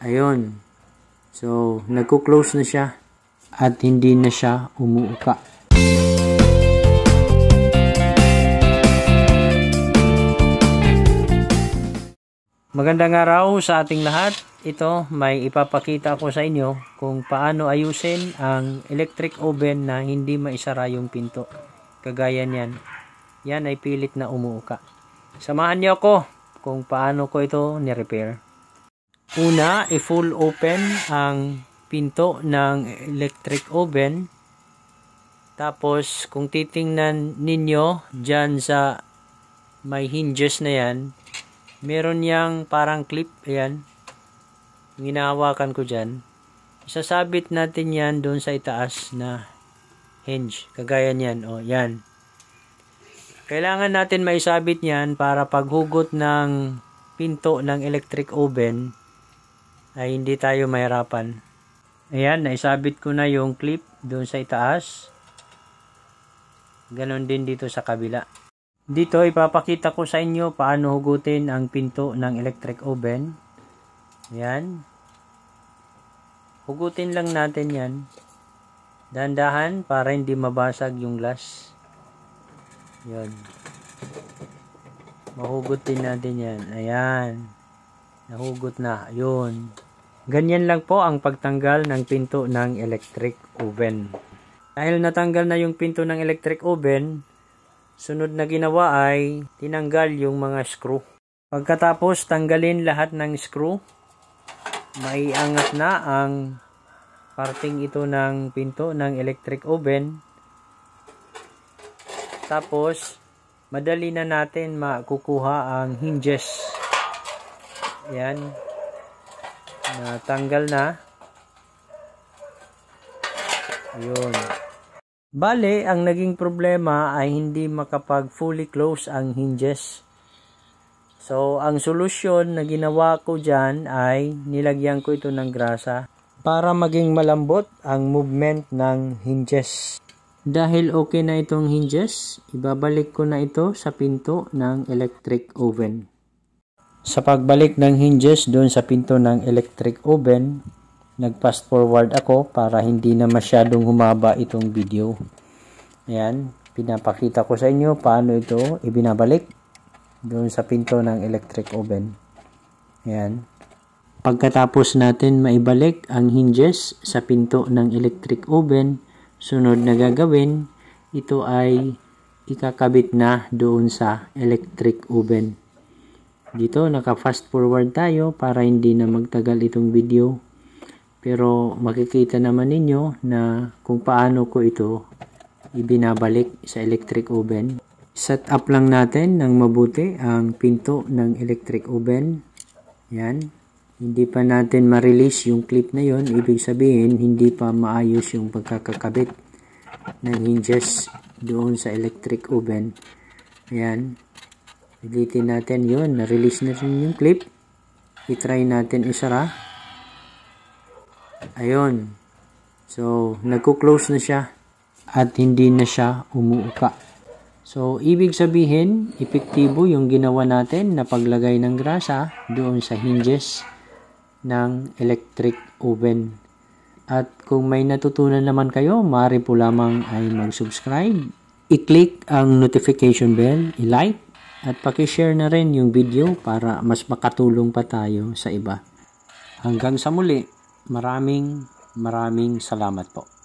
Ayun. So, nagko-close na siya at hindi na siya umuuka. Magandang araw sa ating lahat. Ito, may ipapakita ko sa inyo kung paano ayusin ang electric oven na hindi maisara yung pinto. Kagaya niyan. Yan ay pilit na umuuka. Samahan niyo ako kung paano ko ito ni-repair. Una, i-full open ang pinto ng electric oven. Tapos, kung titingnan ninyo dyan sa may hinges na yan, meron yang parang clip. Ayan. Ginahawakan ko dyan. Isasabit natin yan doon sa itaas na hinge. Kagaya niyan. O, yan. Kailangan natin maisabit yan para paghugot ng pinto ng electric oven ay hindi tayo mahirapan. Ayan, naisabit ko na yung clip doon sa itaas. Ganon din dito sa kabila. Dito ipapakita ko sa inyo paano hugutin ang pinto ng electric oven. Ayan. Hugutin lang natin yan. Dahan-dahan para hindi mabasag yung glass. Ayan. Mahugutin natin yan. Ayan. Nahugot na. Ayun. Ganyan lang po ang pagtanggal ng pinto ng electric oven. Dahil natanggal na yung pinto ng electric oven, sunod na ginawa ay tinanggal yung mga screw. Pagkatapos tanggalin lahat ng screw, maiangat na ang parting ito ng pinto ng electric oven. Tapos, madali na natin makukuha ang hinges. Yan. Natanggal na. Ayun. Bale, ang naging problema ay hindi makapag fully close ang hinges. So, ang solusyon na ginawa ko dyan ay nilagyan ko ito ng grasa para maging malambot ang movement ng hinges. Dahil okay na itong hinges, ibabalik ko na ito sa pinto ng electric oven. Sa pagbalik ng hinges doon sa pinto ng electric oven, nag-fast forward ako para hindi na masyadong humaba itong video. Ayan, pinapakita ko sa inyo paano ito ibinabalik doon sa pinto ng electric oven. Ayan. Pagkatapos natin maibalik ang hinges sa pinto ng electric oven, sunod na gagawin, ito ay ikakabit na doon sa electric oven. Dito naka-fast forward tayo para hindi na magtagal itong video. Pero makikita naman ninyo na kung paano ko ito ibinabalik sa electric oven. Set up lang natin ng mabuti ang pinto ng electric oven. Yan. Hindi pa natin ma-release yung clip na yon. Ibig sabihin hindi pa maayos yung pagkakakabit ng hinges doon sa electric oven. Yan. Pilitin natin yun. Na-release na rin yung clip. I-try natin isara. Ayun. So, nagko-close na siya at hindi na siya umuuka. So, ibig sabihin, epektibo yung ginawa natin na paglagay ng grasa doon sa hinges ng electric oven. At kung may natutunan naman kayo, maaari po lamang ay mag-subscribe, i-click ang notification bell, i-like, at paki-share na rin yung video para mas makatulong pa tayo sa iba. Hanggang sa muli, maraming salamat po.